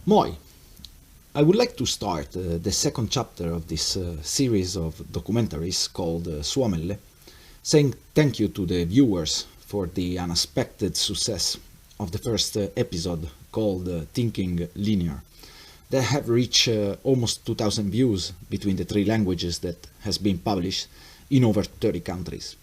Moi! I would like to start the second chapter of this series of documentaries called Suomelle, saying thank you to the viewers for the unexpected success of the first episode called Thinking Linear, that have reached almost 2,000 views between the three languages that has been published in over 30 countries.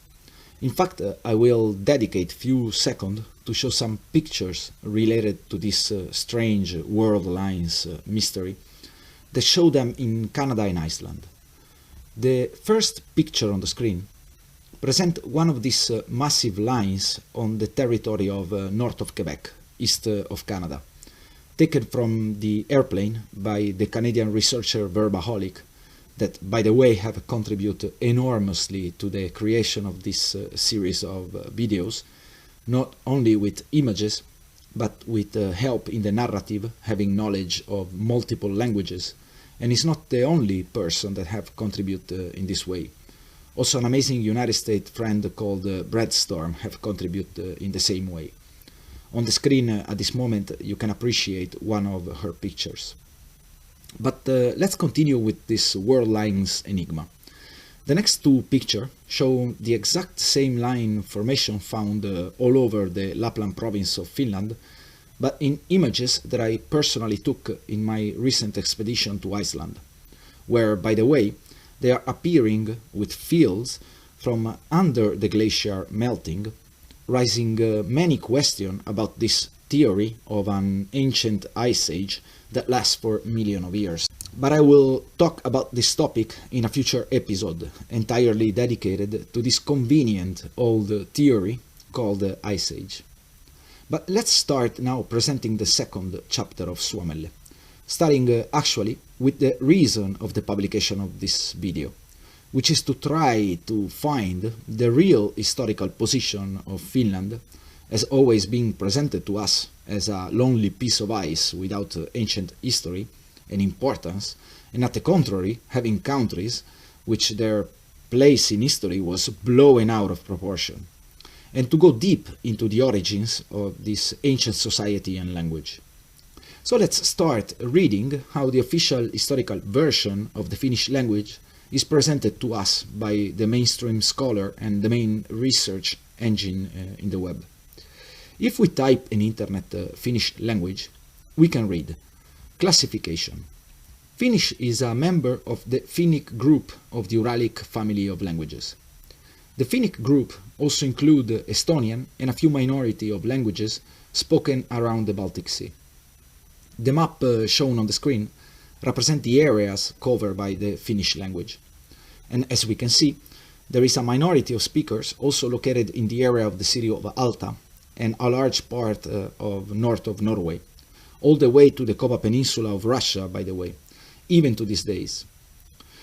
In fact, I will dedicate few seconds to show some pictures related to this strange world lines mystery that show them in Canada and Iceland. The first picture on the screen presents one of these massive lines on the territory of north of Quebec, east of Canada, taken from the airplane by the Canadian researcher Verbaholic, that, by the way, have contributed enormously to the creation of this series of videos, not only with images, but with help in the narrative, having knowledge of multiple languages, and is not the only person that have contributed in this way. Also, an amazing United States friend called Brad Storm have contributed in the same way. On the screen at this moment you can appreciate one of her pictures. But let's continue with this world lines enigma. The next two pictures show the exact same line formation found all over the Lapland province of Finland, but in images that I personally took in my recent expedition to Iceland, where, by the way, they are appearing with fields from under the glacier melting, raising many questions about this theory of an ancient ice age that lasts for millions of years. But I will talk about this topic in a future episode entirely dedicated to this convenient old theory called the Ice Age. But let's start now presenting the second chapter of Suomelle, starting actually with the reason of the publication of this video, which is to try to find the real historical position of Finland as always being presented to us as a lonely piece of ice without ancient history and importance, and at the contrary, having countries which their place in history was blown out of proportion, and to go deep into the origins of this ancient society and language. So let's start reading how the official historical version of the Finnish language is presented to us by the mainstream scholar and the main research engine in the web. If we type in internet Finnish language, we can read classification. Finnish is a member of the Finnic group of the Uralic family of languages. The Finnic group also include Estonian and a few minority of languages spoken around the Baltic Sea. The map shown on the screen represent the areas covered by the Finnish language. And as we can see, there is a minority of speakers also located in the area of the city of Alta and a large part of north of Norway, all the way to the Koba Peninsula of Russia, by the way, even to these days.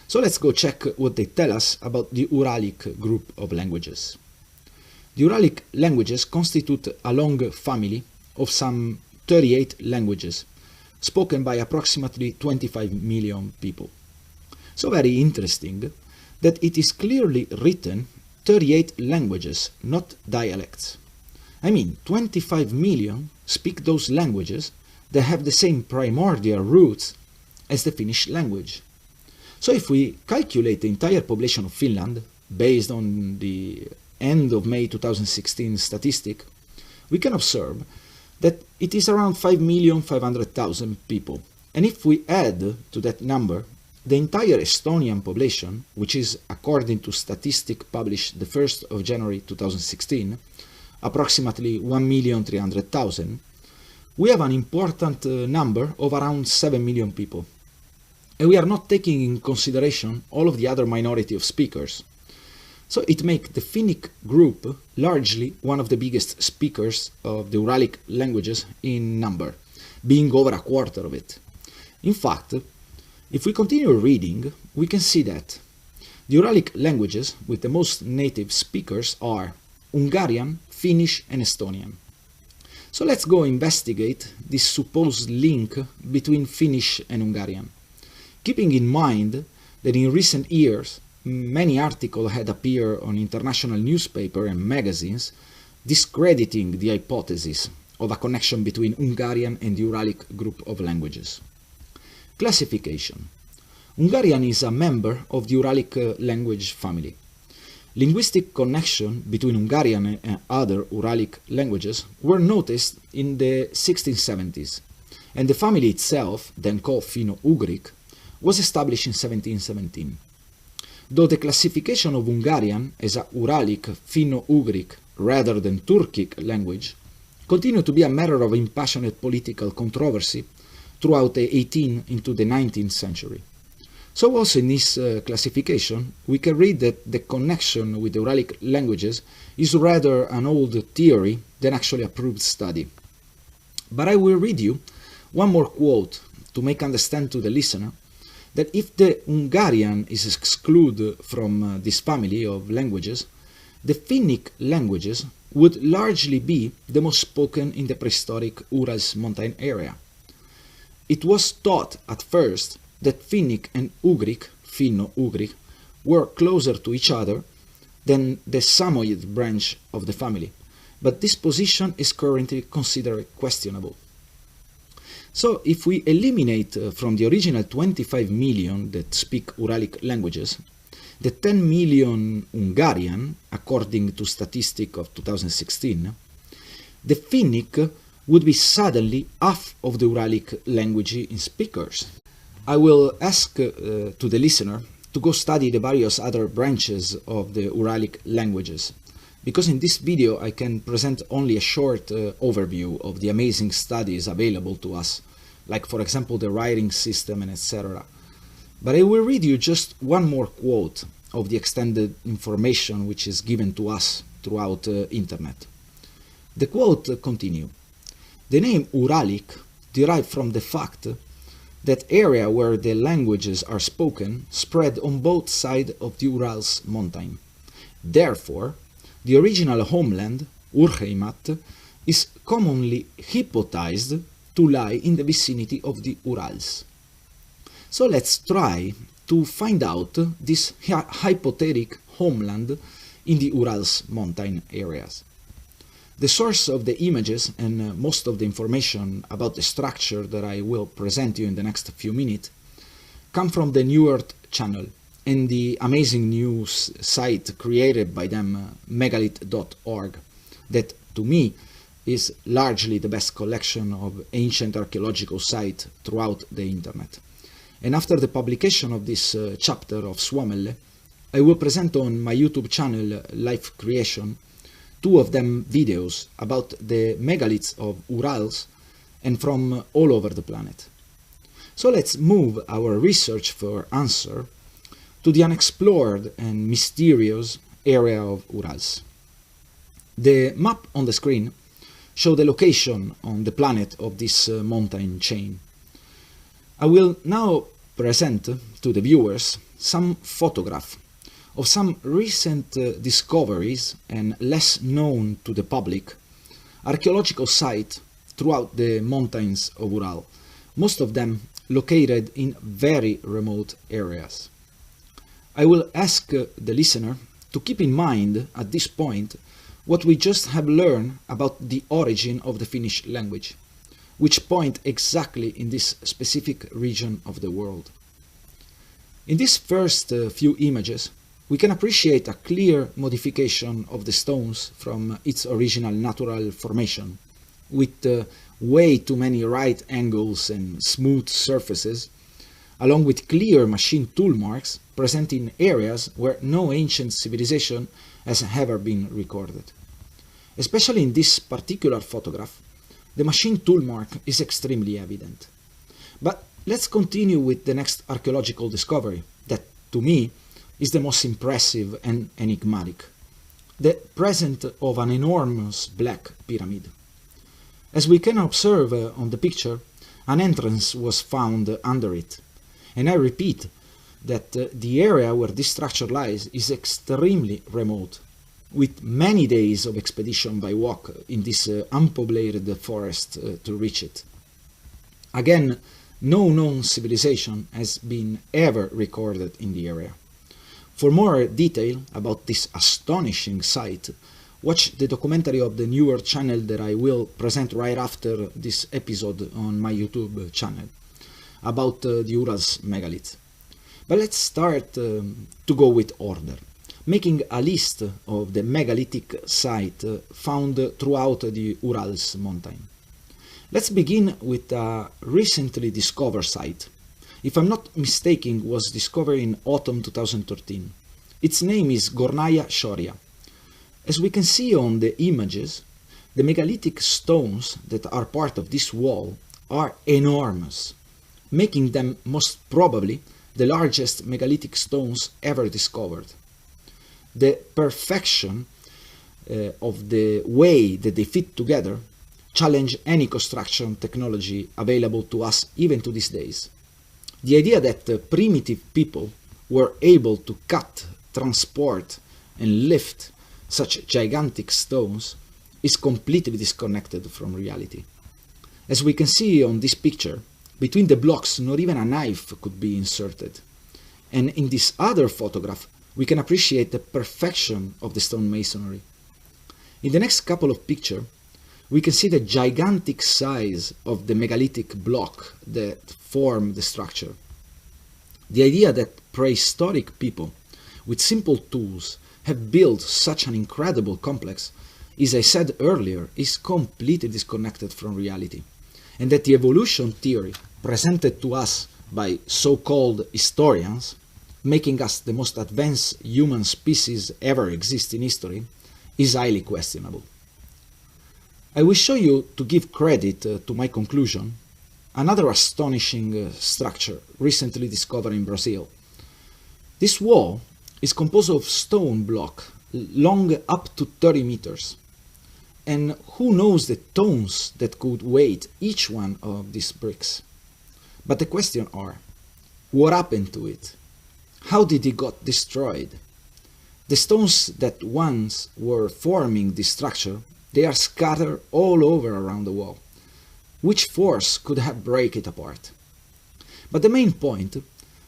So let's go check what they tell us about the Uralic group of languages. The Uralic languages constitute a long family of some 38 languages, spoken by approximately 25 million people. So very interesting that it is clearly written 38 languages, not dialects. I mean, 25 million speak those languages that have the same primordial roots as the Finnish language. So if we calculate the entire population of Finland based on the end of May 2016 statistic, we can observe that it is around 5,500,000 people. And if we add to that number the entire Estonian population, which is, according to statistic published the 1st of January 2016, approximately 1,300,000, we have an important number of around 7 million people. And we are not taking in consideration all of the other minority of speakers. So it makes the Finnic group largely one of the biggest speakers of the Uralic languages in number, being over a quarter of it. In fact, if we continue reading, we can see that the Uralic languages with the most native speakers are Hungarian, Finnish and Estonian. So let's go investigate this supposed link between Finnish and Hungarian, keeping in mind that in recent years many articles had appeared on international newspapers and magazines discrediting the hypothesis of a connection between Hungarian and the Uralic group of languages. Classification. Hungarian is a member of the Uralic language family. Linguistic connection between Hungarian and other Uralic languages were noticed in the 1670s, and the family itself, then called Finno-Ugric, was established in 1717. Though the classification of Hungarian as a Uralic Finno-Ugric rather than Turkic language continued to be a matter of impassioned political controversy throughout the 18th into the 19th century. So also in this classification, we can read that the connection with the Uralic languages is rather an old theory than actually a proved study. But I will read you one more quote to make understand to the listener that if the Hungarian is excluded from this family of languages, the Finnic languages would largely be the most spoken in the prehistoric Urals mountain area. It was thought at first that Finnic and Ugric, Finno-Ugric, were closer to each other than the Samoyed branch of the family, but this position is currently considered questionable. So if we eliminate from the original 25 million that speak Uralic languages, the 10 million Hungarian, according to statistic of 2016, the Finnic would be suddenly half of the Uralic language in speakers. I will ask to the listener to go study the various other branches of the Uralic languages, because in this video I can present only a short overview of the amazing studies available to us, like for example the writing system and etc. But I will read you just one more quote of the extended information which is given to us throughout internet. The quote continues. The name Uralic derived from the fact that area where the languages are spoken spread on both sides of the Urals mountain. Therefore, the original homeland, Urheimat, is commonly hypothesized to lie in the vicinity of the Urals. So let's try to find out this hypothetical homeland in the Urals mountain areas. The source of the images and most of the information about the structure that I will present you in the next few minutes come from the New Earth channel and the amazing news site created by them, megalith.org, that to me is largely the best collection of ancient archaeological sites throughout the internet. And after the publication of this chapter of Suomelle, I will present on my YouTube channel Life Creation 2 of them videos about the megaliths of Urals and from all over the planet. So let's move our research for answer to the unexplored and mysterious area of Urals. The map on the screen shows the location on the planet of this mountain chain. I will now present to the viewers some photographs of some recent discoveries and less known to the public archaeological sites throughout the mountains of Ural, most of them located in very remote areas. I will ask the listener to keep in mind at this point what we just have learned about the origin of the Finnish language, which point exactly in this specific region of the world. In these first few images, we can appreciate a clear modification of the stones from its original natural formation, with way too many right angles and smooth surfaces, along with clear machine tool marks present in areas where no ancient civilization has ever been recorded. Especially in this particular photograph, the machine tool mark is extremely evident. But let's continue with the next archaeological discovery that, to me, is the most impressive and enigmatic: the presence of an enormous black pyramid. As we can observe on the picture, an entrance was found under it, and I repeat that the area where this structure lies is extremely remote, with many days of expedition by walk in this unpopulated forest to reach it. Again, no known civilization has been ever recorded in the area. For more detail about this astonishing site, watch the documentary of the newer channel that I will present right after this episode on my YouTube channel about the Urals megalith. But let's start to go with order, making a list of the megalithic sites found throughout the Urals mountain. Let's begin with a recently discovered site. If I'm not mistaken, was discovered in autumn 2013. Its name is Gornaya Shoria. As we can see on the images, the megalithic stones that are part of this wall are enormous, making them most probably the largest megalithic stones ever discovered. The perfection of the way that they fit together challenge any construction technology available to us even to these days. The idea that primitive people were able to cut, transport, and lift such gigantic stones is completely disconnected from reality. As we can see on this picture, between the blocks not even a knife could be inserted. And in this other photograph, we can appreciate the perfection of the stone masonry. In the next couple of pictures, we can see the gigantic size of the megalithic block that form the structure. The idea that prehistoric people with simple tools have built such an incredible complex, as I said earlier, is completely disconnected from reality, and that the evolution theory presented to us by so-called historians, making us the most advanced human species ever exist in history, is highly questionable. I will show you, to give credit to my conclusion, another astonishing structure recently discovered in Brazil. This wall is composed of stone block long up to 30 meters, and who knows the tons that could weigh each one of these bricks. But the question are, what happened to it? How did it got destroyed? The stones that once were forming this structure, they are scattered all over around the wall. Which force could have break it apart? But the main point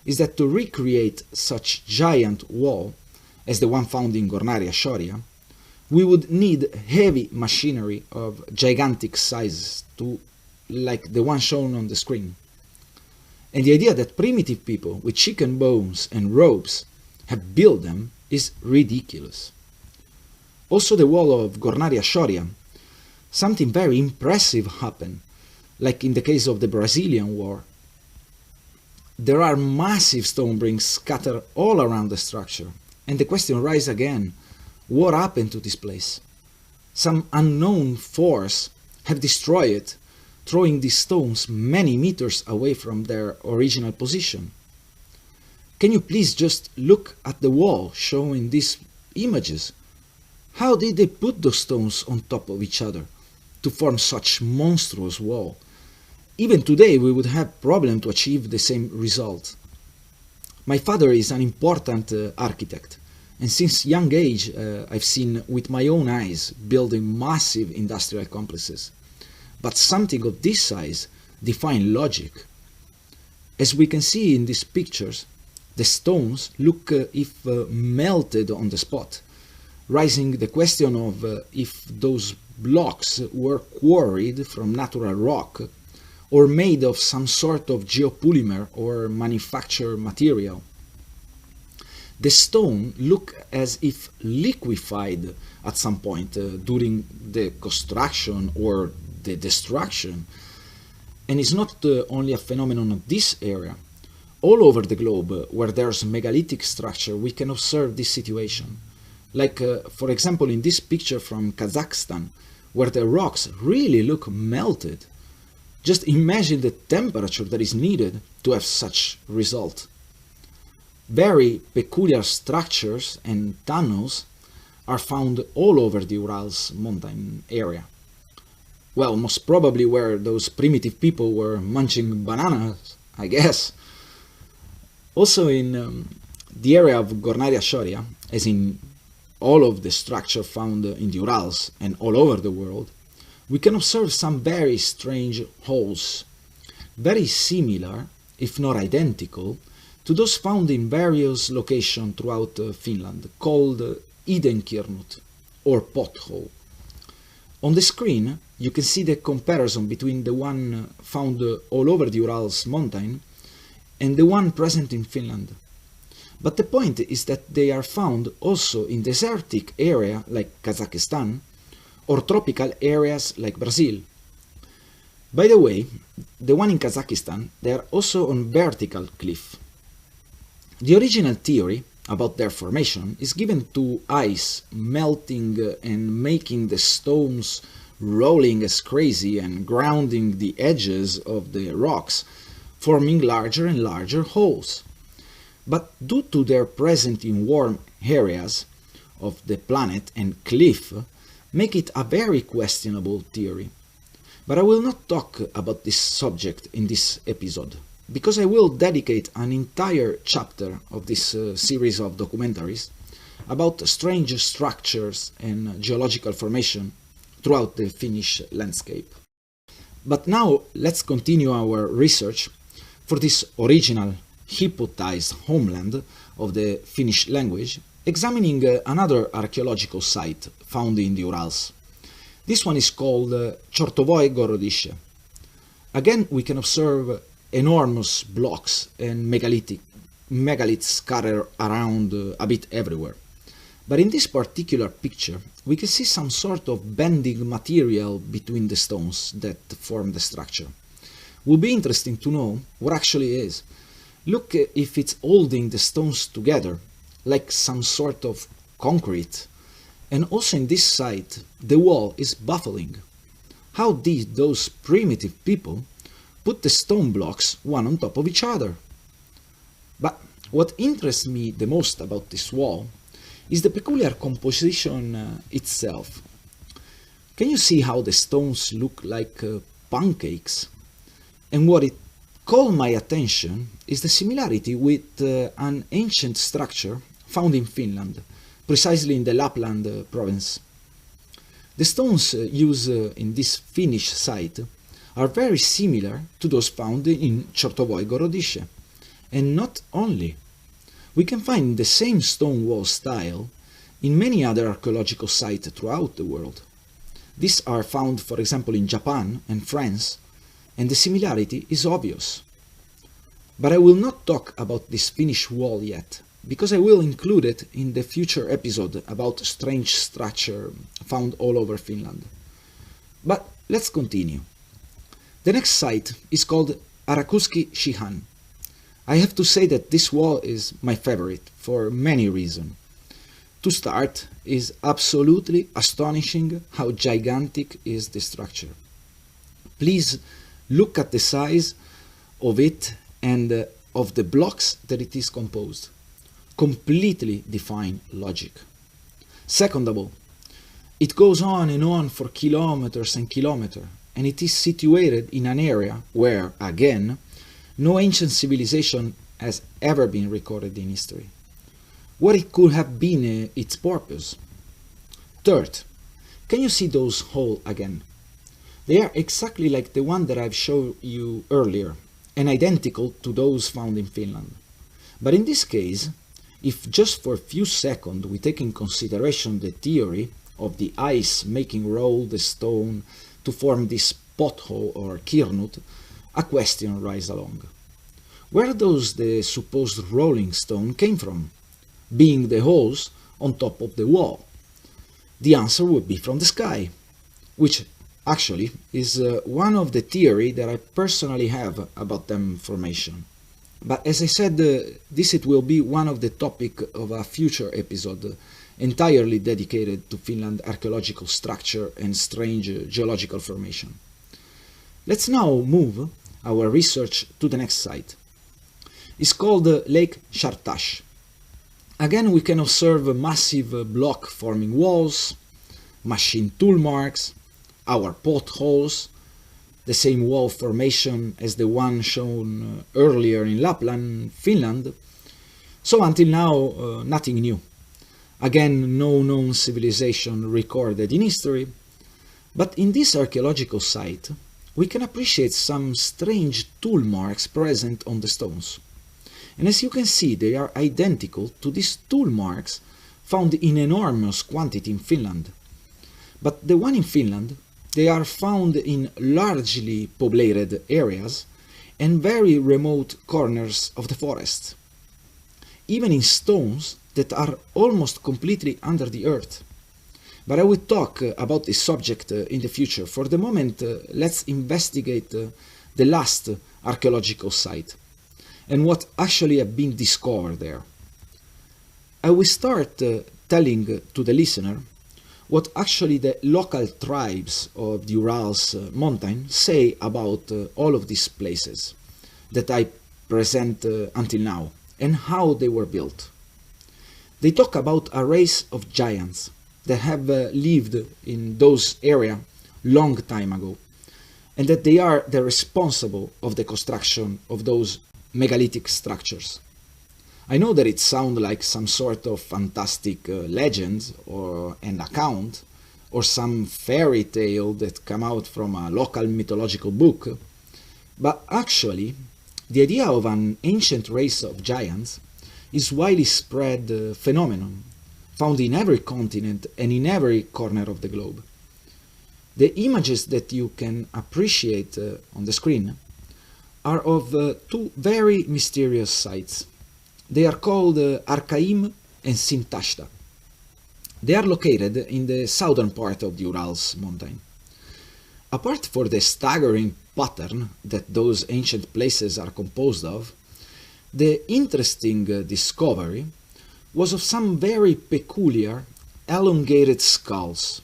is that to recreate such giant wall as the one found in Gornaya Shoria, we would need heavy machinery of gigantic sizes, like the one shown on the screen. And the idea that primitive people with chicken bones and ropes have built them is ridiculous. Also, the wall of Gornaya Shoria, something very impressive happened, like in the case of the Brazilian War. There are massive stone bricks scattered all around the structure, and the question arises again, what happened to this place? Some unknown force have destroyed it, throwing these stones many meters away from their original position. Can you please just look at the wall showing these images? How did they put those stones on top of each other to form such monstrous wall? Even today we would have problem to achieve the same result. My father is an important architect, and since young age I've seen with my own eyes building massive industrial complexes. But something of this size defies logic. As we can see in these pictures, the stones look if melted on the spot, raising the question of if those blocks were quarried from natural rock or made of some sort of geopolymer or manufactured material. The stone look as if liquefied at some point during the construction or the destruction, and it's not only a phenomenon of this area. All over the globe where there's megalithic structure we can observe this situation, like for example in this picture from Kazakhstan, where the rocks really look melted. Just imagine the temperature that is needed to have such result. Very peculiar structures and tunnels are found all over the Urals mountain area. Well, most probably where those primitive people were munching bananas, I guess. Also in the area of Gornaya Shoria, as in all of the structure found in the Urals and all over the world, we can observe some very strange holes, very similar, if not identical, to those found in various locations throughout Finland, called Idenkirnut, or pothole. On the screen, you can see the comparison between the one found all over the Urals mountain and the one present in Finland. But the point is that they are found also in desertic area like Kazakhstan or tropical areas like Brazil. By the way, the one in Kazakhstan, they are also on vertical cliff. The original theory about their formation is given to ice melting and making the stones rolling as crazy and grounding the edges of the rocks, forming larger and larger holes. But due to their presence in warm areas of the planet and cliff, make it a very questionable theory. But I will not talk about this subject in this episode, because I will dedicate an entire chapter of this series of documentaries about strange structures and geological formation throughout the Finnish landscape. But now let's continue our research for this original hypothesized homeland of the Finnish language, examining another archaeological site found in the Urals. This one is called Chortovoi Gorodiche. Again, we can observe enormous blocks and megaliths scattered around a bit everywhere. But in this particular picture, we can see some sort of bending material between the stones that form the structure. Will be interesting to know what actually is. Look if it's holding the stones together, like some sort of concrete. And also in this site, the wall is baffling. How did those primitive people put the stone blocks one on top of each other? But what interests me the most about this wall is the peculiar composition itself. Can you see how the stones look like pancakes? And what it called my attention is the similarity with an ancient structure found in Finland, precisely in the Lapland province. The stones used in this Finnish site are very similar to those found in Chortovoi Gorodiche. And not only. We can find the same stone wall style in many other archaeological sites throughout the world. These are found, for example, in Japan and France, and the similarity is obvious. But I will not talk about this Finnish wall yet, because I will include it in the future episode about strange structure found all over Finland. But let's continue. The next site is called Arakuski Shihan. I have to say that this wall is my favorite for many reasons. To start, is absolutely astonishing how gigantic is the structure. Please look at the size of it and of the blocks that it is composed. Completely defined logic. Second of all, it goes on and on for kilometers and kilometers, and it is situated in an area where, again, no ancient civilization has ever been recorded in history. What it could have been its purpose? Third, can you see those holes again? They are exactly like the one that I've shown you earlier, and identical to those found in Finland. But in this case, if just for a few seconds we take in consideration the theory of the ice making roll the stone to form this pothole or kirnut, a question rises along. Where does the supposed rolling stone came from, being the holes on top of the wall? The answer would be from the sky, which actually is one of the theories that I personally have about them formation. But as I said, this it will be one of the topic of a future episode entirely dedicated to Finland archaeological structure and strange geological formation. Let's now move our research to the next site. It's called Lake Shartash. Again, we can observe massive block forming walls, machine tool marks, our potholes, the same wall formation as the one shown earlier in Lapland, Finland. So until now, nothing new. Again, no known civilization recorded in history. But in this archaeological site, we can appreciate some strange tool marks present on the stones. And as you can see, they are identical to these tool marks found in enormous quantity in Finland. But the one in Finland, they are found in largely populated areas and very remote corners of the forest, even in stones that are almost completely under the earth. But I will talk about this subject in the future. For the moment, let's investigate the last archaeological site and what actually have been discovered there. I will start telling to the listener what actually the local tribes of the Urals mountain say about all of these places that I present until now and how they were built. They talk about a race of giants that have lived in those areas long time ago, and that they are the responsible of the construction of those megalithic structures. I know that it sounds like some sort of fantastic legend or an account or some fairy tale that come out from a local mythological book, but actually the idea of an ancient race of giants is widely spread phenomenon found in every continent and in every corner of the globe. The images that you can appreciate on the screen are of two very mysterious sites. They are called Arkaim and Sintashta. They are located in the southern part of the Urals mountain. Apart from the staggering pattern that those ancient places are composed of, the interesting discovery was of some very peculiar elongated skulls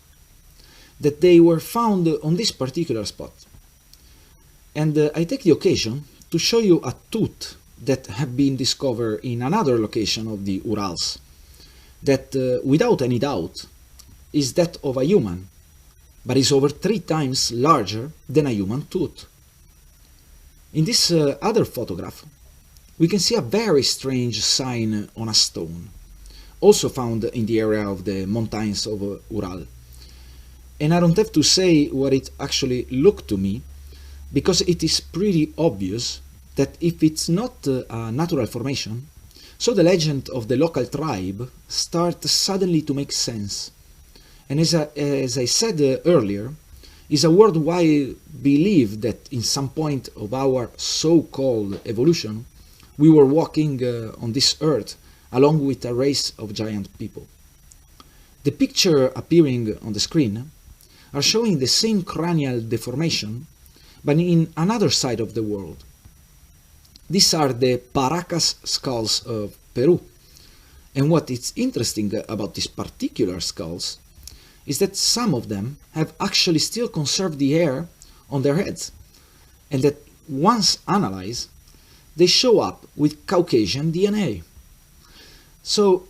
that they were found on this particular spot. And I take the occasion to show you a tooth that have been discovered in another location of the Urals that without any doubt is that of a human, but is over 3 times larger than a human tooth. In this other photograph we can see a very strange sign on a stone, also found in the area of the mountains of Ural. And I don't have to say what it actually looked to me, because it is pretty obvious that if it's not a natural formation, so the legend of the local tribe starts suddenly to make sense. And as I said earlier, is a worldwide belief that in some point of our so-called evolution, we were walking on this earth along with a race of giant people. The picture appearing on the screen are showing the same cranial deformation, but in another side of the world. These are the Paracas skulls of Peru. And what is interesting about these particular skulls is that some of them have actually still conserved the hair on their heads, and that once analyzed, they show up with Caucasian DNA. So,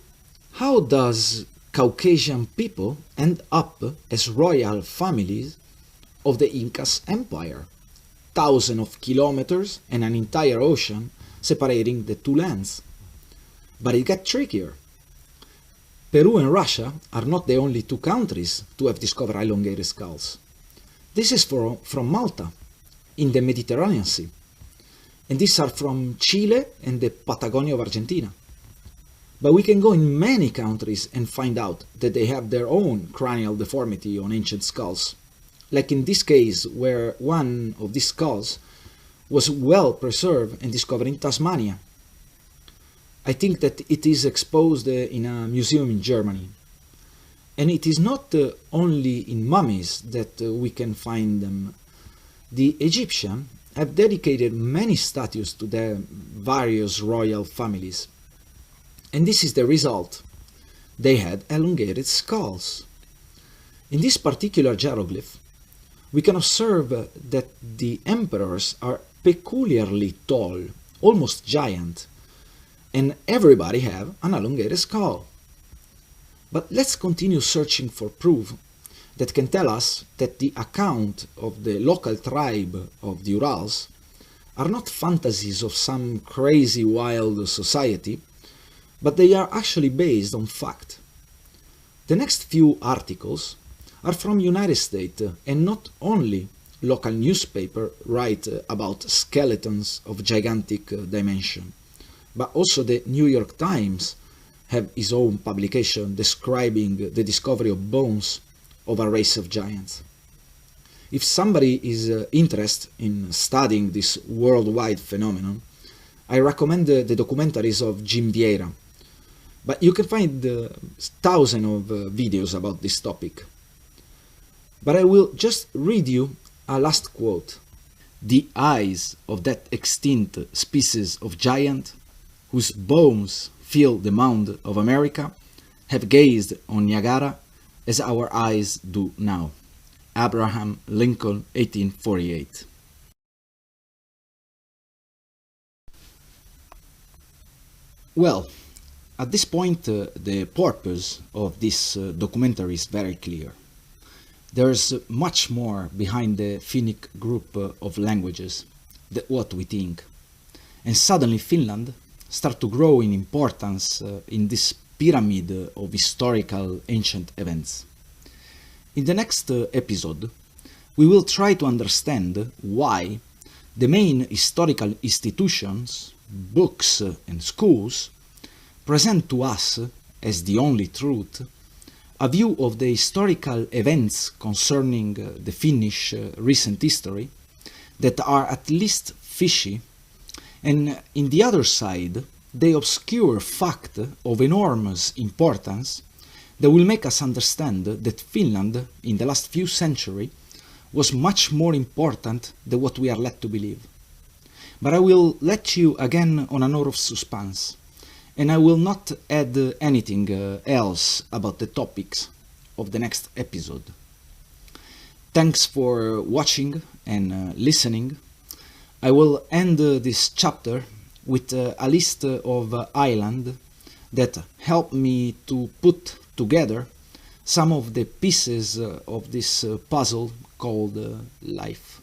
how does Caucasian people end up as royal families of the Incas Empire? Thousands of kilometers and an entire ocean separating the two lands. But it gets trickier. Peru and Russia are not the only two countries to have discovered elongated skulls. This is from Malta, in the Mediterranean Sea. And these are from Chile and the Patagonia of Argentina. But we can go in many countries and find out that they have their own cranial deformity on ancient skulls, like in this case where one of these skulls was well preserved and discovered in Tasmania. I think that it is exposed in a museum in Germany. And it is not only in mummies that we can find them. The Egyptians have dedicated many statues to their various royal families. And this is the result. They had elongated skulls. In this particular hieroglyph, we can observe that the emperors are peculiarly tall, almost giant, and everybody have an elongated skull. But let's continue searching for proof that can tell us that the account of the local tribe of the Urals are not fantasies of some crazy wild society, but they are actually based on fact. The next few articles are from United States, and not only local newspaper write about skeletons of gigantic dimension, but also the New York Times have its own publication describing the discovery of bones of a race of giants. If somebody is interested in studying this worldwide phenomenon, I recommend the documentaries of Jim Vieira, but you can find thousands of videos about this topic. But I will just read you a last quote. The eyes of that extinct species of giant, whose bones fill the mound of America, have gazed on Niagara as our eyes do now. Abraham Lincoln, 1848. Well, at this point the purpose of this documentary is very clear. There's much more behind the Finnish group of languages than what we think. And suddenly Finland starts to grow in importance in this pyramid of historical ancient events. In the next episode, we will try to understand why the main historical institutions, books and schools present to us as the only truth a view of the historical events concerning the Finnish recent history that are at least fishy, and in the other side, the obscure fact of enormous importance that will make us understand that Finland, in the last few centuries, was much more important than what we are led to believe. But I will let you again on a note of suspense, and I will not add anything else about the topics of the next episode. Thanks for watching and listening. I will end this chapter with a list of islands that help me to put together some of the pieces of this puzzle called life.